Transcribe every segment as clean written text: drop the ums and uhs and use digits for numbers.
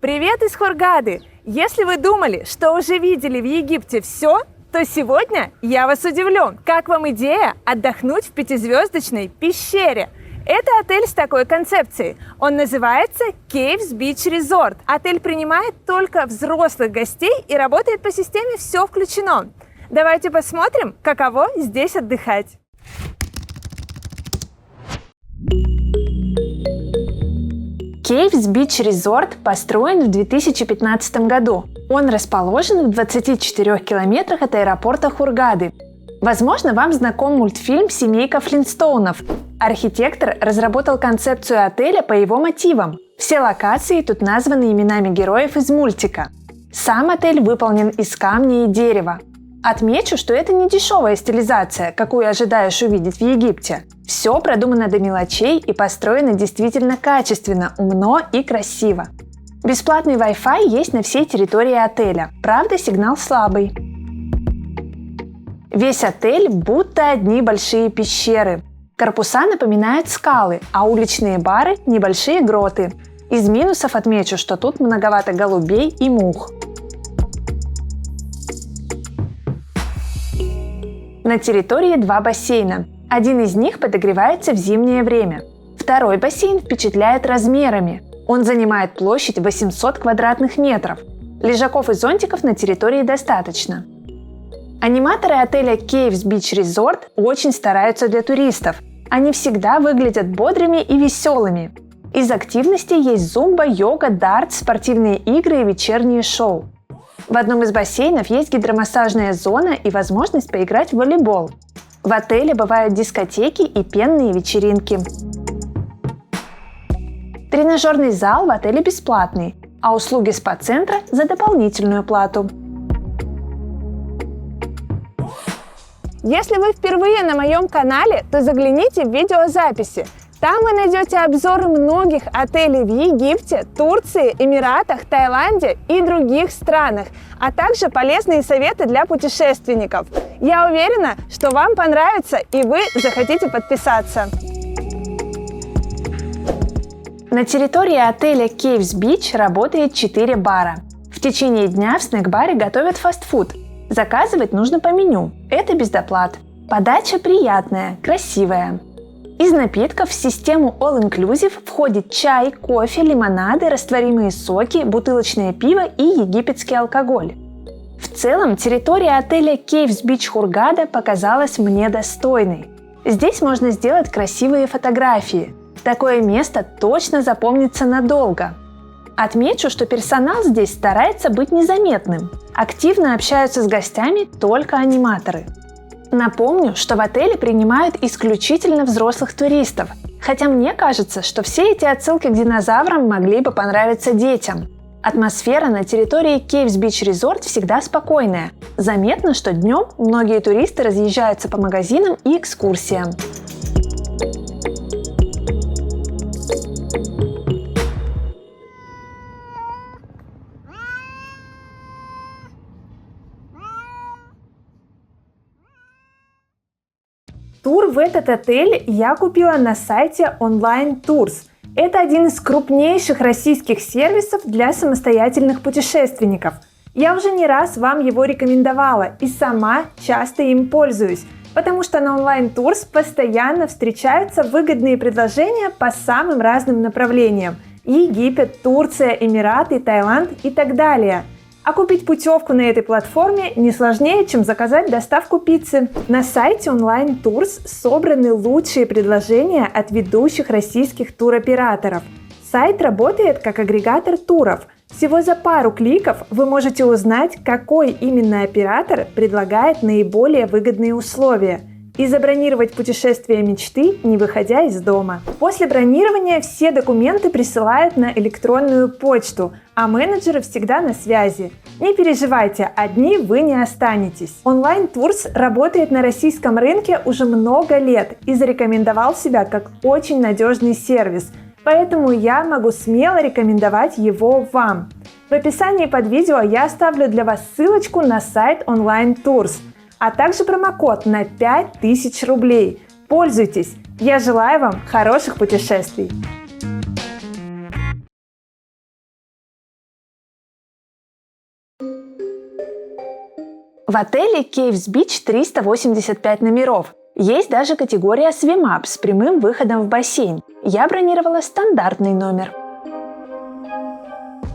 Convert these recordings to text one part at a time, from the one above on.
Привет из Хургады! Если вы думали, что уже видели в Египте все, то сегодня я вас удивлю. Как вам идея отдохнуть в пятизвездочной пещере? Это отель с такой концепцией. Он называется Caves Beach Resort. Отель принимает только взрослых гостей и работает по системе «Все включено». Давайте посмотрим, каково здесь отдыхать. Caves Beach Resort построен в 2015 году. Он расположен в 24 километрах от аэропорта Хургады. Возможно, вам знаком мультфильм «Семейка Флинстоунов». Архитектор разработал концепцию отеля по его мотивам. Все локации тут названы именами героев из мультика. Сам отель выполнен из камня и дерева. Отмечу, что это не дешевая стилизация, какую ожидаешь увидеть в Египте. Все продумано до мелочей и построено действительно качественно, умно и красиво. Бесплатный Wi-Fi есть на всей территории отеля, правда, сигнал слабый. Весь отель будто одни большие пещеры. Корпуса напоминают скалы, а уличные бары – небольшие гроты. Из минусов отмечу, что тут многовато голубей и мух. На территории два бассейна. Один из них подогревается в зимнее время. Второй бассейн впечатляет размерами. Он занимает площадь 800 квадратных метров. Лежаков и зонтиков на территории достаточно. Аниматоры отеля Caves Beach Resort очень стараются для туристов. Они всегда выглядят бодрыми и веселыми. Из активностей есть зумба, йога, дартс, спортивные игры и вечерние шоу. В одном из бассейнов есть гидромассажная зона и возможность поиграть в волейбол. В отеле бывают дискотеки и пенные вечеринки. Тренажерный зал в отеле бесплатный, а услуги спа-центра за дополнительную плату. Если вы впервые на моем канале, то загляните в видеозаписи. Там вы найдете обзоры многих отелей в Египте, Турции, Эмиратах, Таиланде и других странах, а также полезные советы для путешественников. Я уверена, что вам понравится и вы захотите подписаться. На территории отеля Caves Beach работает 4 бара. В течение дня в снэк-баре готовят фастфуд. Заказывать нужно по меню. Это без доплат. Подача приятная, красивая. Из напитков в систему All Inclusive входит чай, кофе, лимонады, растворимые соки, бутылочное пиво и египетский алкоголь. В целом, территория отеля Caves Beach Хургада показалась мне достойной. Здесь можно сделать красивые фотографии. Такое место точно запомнится надолго. Отмечу, что персонал здесь старается быть незаметным. Активно общаются с гостями только аниматоры. Напомню, что в отеле принимают исключительно взрослых туристов, хотя мне кажется, что все эти отсылки к динозаврам могли бы понравиться детям. Атмосфера на территории Caves Beach Resort всегда спокойная. Заметно, что днем многие туристы разъезжаются по магазинам и экскурсиям. Тур в этот отель я купила на сайте Online Tours. Это один из крупнейших российских сервисов для самостоятельных путешественников. Я уже не раз вам его рекомендовала и сама часто им пользуюсь, потому что на Online Tours постоянно встречаются выгодные предложения по самым разным направлениям: Египет, Турция, Эмираты, Таиланд и так далее. А купить путевку на этой платформе не сложнее, чем заказать доставку пиццы. На сайте Online Tours собраны лучшие предложения от ведущих российских туроператоров. Сайт работает как агрегатор туров. Всего за пару кликов вы можете узнать, какой именно оператор предлагает наиболее выгодные условия, и забронировать путешествие мечты, не выходя из дома. После бронирования все документы присылают на электронную почту, а менеджеры всегда на связи. Не переживайте, одни вы не останетесь. Online Tours работает на российском рынке уже много лет и зарекомендовал себя как очень надежный сервис, поэтому я могу смело рекомендовать его вам. В описании под видео я оставлю для вас ссылочку на сайт Online Tours, а также промокод на 5000 рублей. Пользуйтесь! Я желаю вам хороших путешествий! В отеле Caves Beach 385 номеров. Есть даже категория Swim Up с прямым выходом в бассейн. Я бронировала стандартный номер.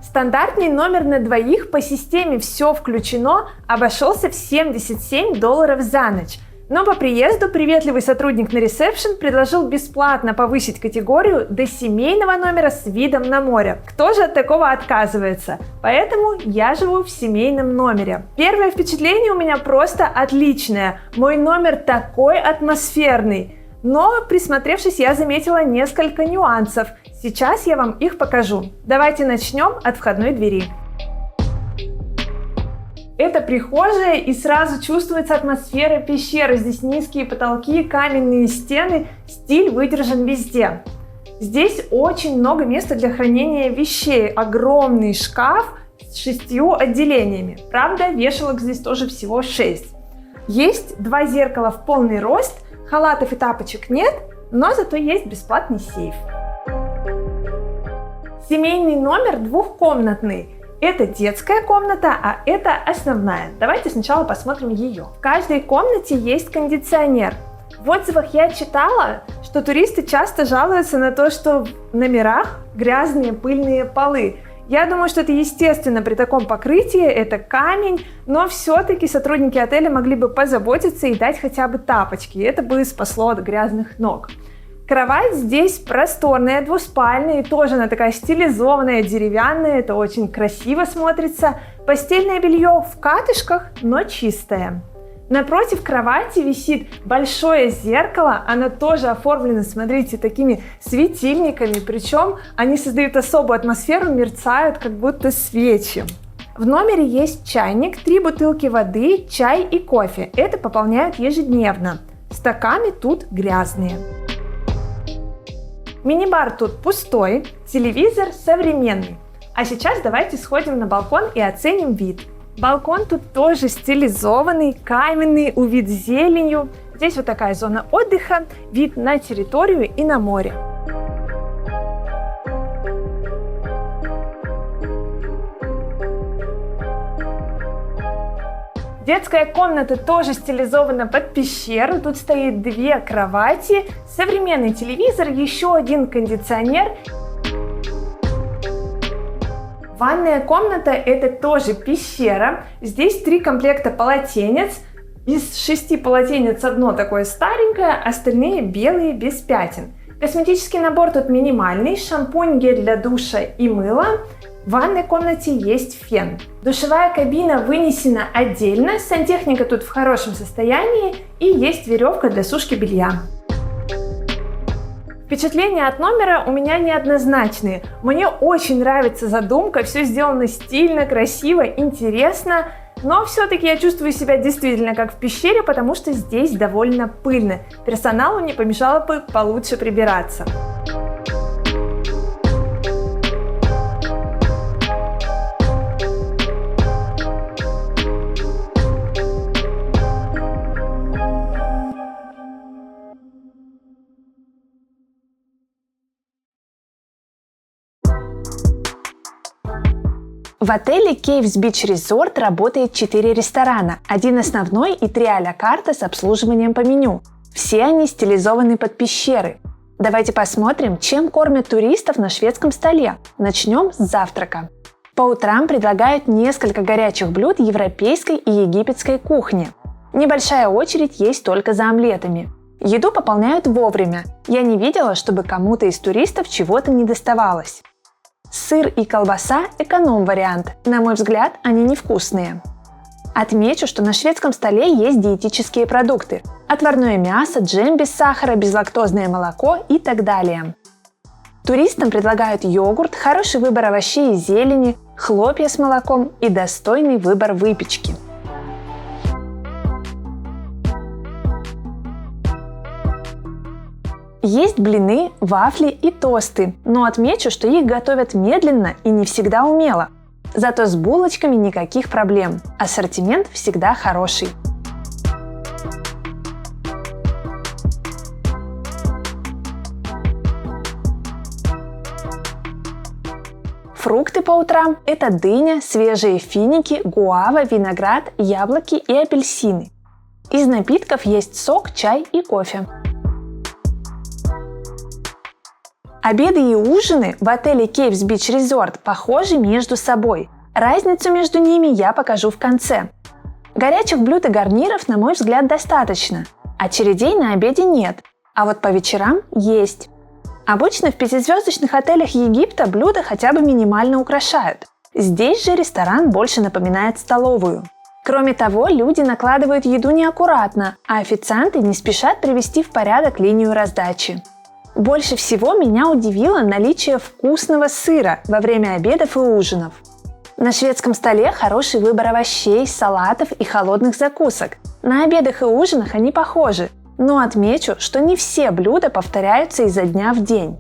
Стандартный номер на двоих по системе «Все включено» обошелся в $77 за ночь. Но по приезду приветливый сотрудник на ресепшн предложил бесплатно повысить категорию до семейного номера с видом на море. Кто же от такого отказывается? Поэтому я живу в семейном номере. Первое впечатление у меня просто отличное. Мой номер такой атмосферный. Но, присмотревшись, я заметила несколько нюансов. Сейчас я вам их покажу. Давайте начнем от входной двери. Это прихожая, и сразу чувствуется атмосфера пещеры. Здесь низкие потолки, каменные стены, стиль выдержан везде. Здесь очень много места для хранения вещей. Огромный шкаф с 6 отделениями. Правда, вешалок здесь тоже всего 6. Есть 2 зеркала в полный рост, халатов и тапочек нет, но зато есть бесплатный сейф. Семейный номер двухкомнатный. Это детская комната, а это основная. Давайте сначала посмотрим ее. В каждой комнате есть кондиционер. В отзывах я читала, что туристы часто жалуются на то, что в номерах грязные пыльные полы. Я думаю, что это естественно при таком покрытии, это камень, но все-таки сотрудники отеля могли бы позаботиться и дать хотя бы тапочки. Это бы спасло от грязных ног. Кровать здесь просторная, двуспальная, и тоже она такая стилизованная, деревянная, это очень красиво смотрится. Постельное белье в катышках, но чистое. Напротив кровати висит большое зеркало, оно тоже оформлено, смотрите, такими светильниками, причем они создают особую атмосферу, мерцают, как будто свечи. В номере есть чайник, 3 бутылки воды, чай и кофе. Это пополняют ежедневно. Стаканы тут грязные. Мини-бар тут пустой, телевизор современный. А сейчас давайте сходим на балкон и оценим вид. Балкон тут тоже стилизованный, каменный, увит зеленью. Здесь вот такая зона отдыха, вид на территорию и на море. Детская комната тоже стилизована под пещеру. Тут стоит 2 кровати, современный телевизор, еще 1 кондиционер. Ванная комната — это тоже пещера. Здесь 3 комплекта полотенец. Из 6 полотенец одно такое старенькое, остальные белые без пятен. Косметический набор тут минимальный: шампунь, гель для душа и мыло. В ванной комнате есть фен. Душевая кабина вынесена отдельно, сантехника тут в хорошем состоянии и есть веревка для сушки белья. Впечатления от номера у меня неоднозначные. Мне очень нравится задумка, все сделано стильно, красиво, интересно. Но все-таки я чувствую себя действительно как в пещере, потому что здесь довольно пыльно. Персоналу не помешало бы получше прибираться. В отеле Caves Beach Resort работает 4 ресторана, 1 основной и 3 а-ля карта с обслуживанием по меню. Все они стилизованы под пещеры. Давайте посмотрим, чем кормят туристов на шведском столе. Начнем с завтрака. По утрам предлагают несколько горячих блюд европейской и египетской кухни. Небольшая очередь есть только за омлетами. Еду пополняют вовремя. Я не видела, чтобы кому-то из туристов чего-то не доставалось. Сыр и колбаса – эконом-вариант. На мой взгляд, они невкусные. Отмечу, что на шведском столе есть диетические продукты. Отварное мясо, джем без сахара, безлактозное молоко и так далее. Туристам предлагают йогурт, хороший выбор овощей и зелени, хлопья с молоком и достойный выбор выпечки. Есть блины, вафли и тосты, но отмечу, что их готовят медленно и не всегда умело. Зато с булочками никаких проблем. Ассортимент всегда хороший. Фрукты по утрам – это дыня, свежие финики, гуава, виноград, яблоки и апельсины. Из напитков есть сок, чай и кофе. Обеды и ужины в отеле Caves Beach Resort похожи между собой. Разницу между ними я покажу в конце. Горячих блюд и гарниров, на мой взгляд, достаточно. Очередей на обеде нет, а вот по вечерам есть. Обычно в пятизвездочных отелях Египта блюда хотя бы минимально украшают. Здесь же ресторан больше напоминает столовую. Кроме того, люди накладывают еду неаккуратно, а официанты не спешат привести в порядок линию раздачи. Больше всего меня удивило наличие вкусного сыра во время обедов и ужинов. На шведском столе хороший выбор овощей, салатов и холодных закусок. На обедах и ужинах они похожи, но отмечу, что не все блюда повторяются изо дня в день.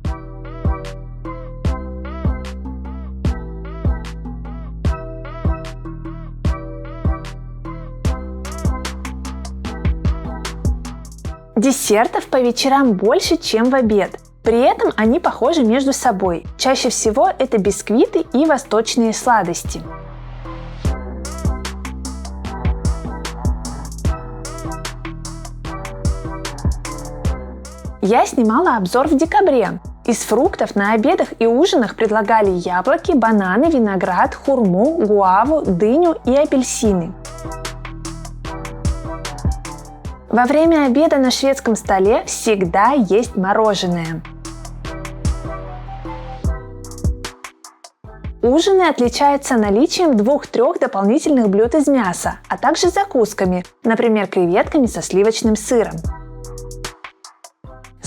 Десертов по вечерам больше, чем в обед. При этом они похожи между собой. Чаще всего это бисквиты и восточные сладости. Я снимала обзор в декабре. Из фруктов на обедах и ужинах предлагали яблоки, бананы, виноград, хурму, гуаву, дыню и апельсины. Во время обеда на шведском столе всегда есть мороженое. Ужины отличаются наличием 2-3 дополнительных блюд из мяса, а также закусками, например, креветками со сливочным сыром.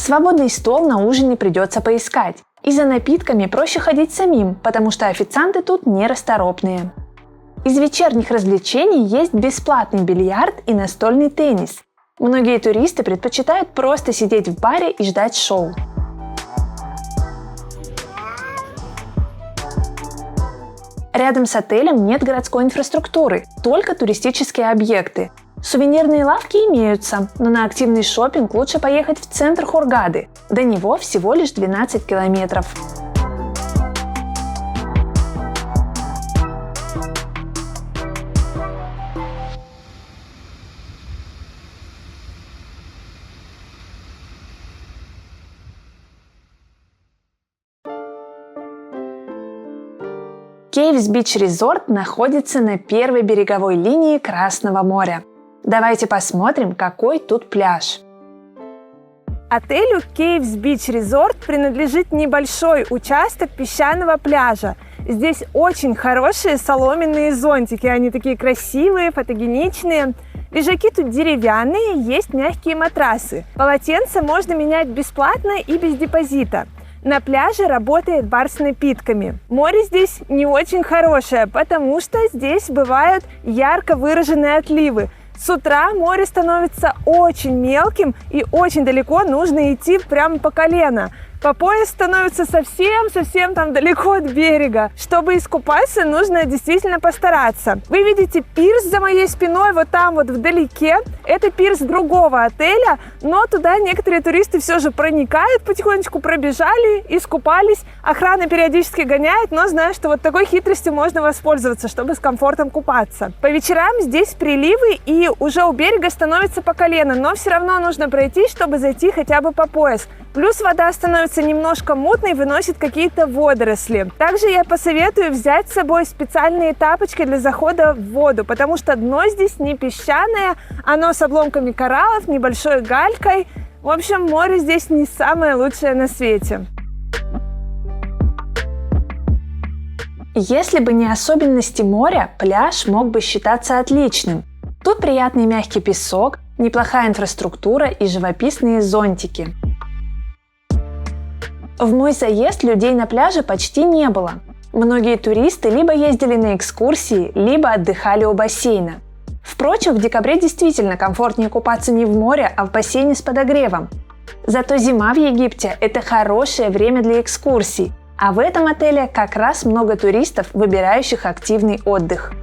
Свободный стол на ужине придется поискать. И за напитками проще ходить самим, потому что официанты тут нерасторопные. Из вечерних развлечений есть бесплатный бильярд и настольный теннис. Многие туристы предпочитают просто сидеть в баре и ждать шоу. Рядом с отелем нет городской инфраструктуры, только туристические объекты. Сувенирные лавки имеются, но на активный шопинг лучше поехать в центр Хургады. До него всего лишь 12 километров. Caves Beach Resort находится на первой береговой линии Красного моря. Давайте посмотрим, какой тут пляж. Отелю Caves Beach Resort принадлежит небольшой участок песчаного пляжа. Здесь очень хорошие соломенные зонтики, они такие красивые, фотогеничные. Лежаки тут деревянные, есть мягкие матрасы. Полотенца можно менять бесплатно и без депозита. На пляже работает бар с напитками. Море здесь не очень хорошее, потому что здесь бывают ярко выраженные отливы. С утра море становится очень мелким и очень далеко нужно идти прямо по колено. По пояс становится совсем там далеко от берега. Чтобы искупаться, нужно действительно постараться. Вы видите пирс за моей спиной, вот там вот вдалеке. Это пирс другого отеля, но туда некоторые туристы все же проникают, потихонечку пробежали, искупались. Охрана периодически гоняет, но знаю, что вот такой хитростью можно воспользоваться, чтобы с комфортом купаться. По вечерам здесь приливы и уже у берега становится по колено, но все равно нужно пройти, чтобы зайти хотя бы по пояс. Плюс вода становится немножко мутной, выносит какие-то водоросли. Также я посоветую взять с собой специальные тапочки для захода в воду, потому что дно здесь не песчаное, оно с обломками кораллов, небольшой галькой. В общем, море здесь не самое лучшее на свете. Если бы не особенности моря, пляж мог бы считаться отличным. Тут приятный мягкий песок, неплохая инфраструктура и живописные зонтики. В мой заезд людей на пляже почти не было. Многие туристы либо ездили на экскурсии, либо отдыхали у бассейна. Впрочем, в декабре действительно комфортнее купаться не в море, а в бассейне с подогревом. Зато зима в Египте – это хорошее время для экскурсий, а в этом отеле как раз много туристов, выбирающих активный отдых.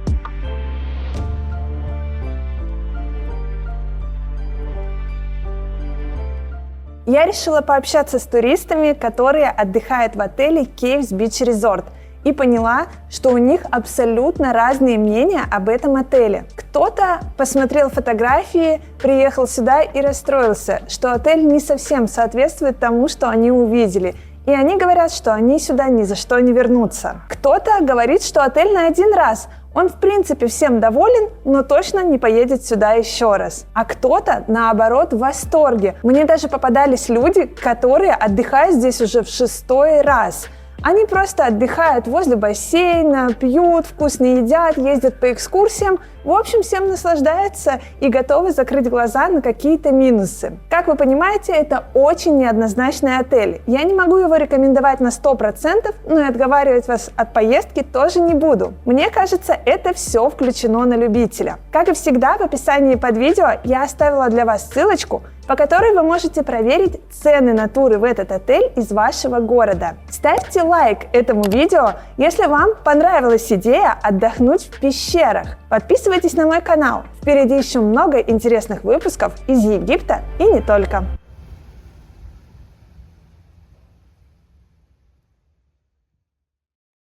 Я решила пообщаться с туристами, которые отдыхают в отеле Caves Beach Resort. и поняла, что у них абсолютно разные мнения об этом отеле. Кто-то посмотрел фотографии, приехал сюда и расстроился, что отель не совсем соответствует тому, что они увидели. И они говорят, что они сюда ни за что не вернутся. Кто-то говорит, что отель на один раз. Он в принципе всем доволен, но точно не поедет сюда еще раз. А кто-то, наоборот, в восторге. Мне даже попадались люди, которые отдыхают здесь уже в 6-й раз. Они просто отдыхают возле бассейна, пьют, вкусно едят, ездят по экскурсиям. В общем, всем наслаждаются и готовы закрыть глаза на какие-то минусы. Как вы понимаете, это очень неоднозначный отель. Я не могу его рекомендовать на 100%, но и отговаривать вас от поездки тоже не буду. Мне кажется, это все включено на любителя. Как и всегда, в описании под видео я оставила для вас ссылочку, по которой вы можете проверить цены на туры в этот отель из вашего города. Ставьте лайк этому видео, если вам понравилась идея отдохнуть в пещерах. Подписывайтесь на мой канал. Впереди еще много интересных выпусков из Египта и не только.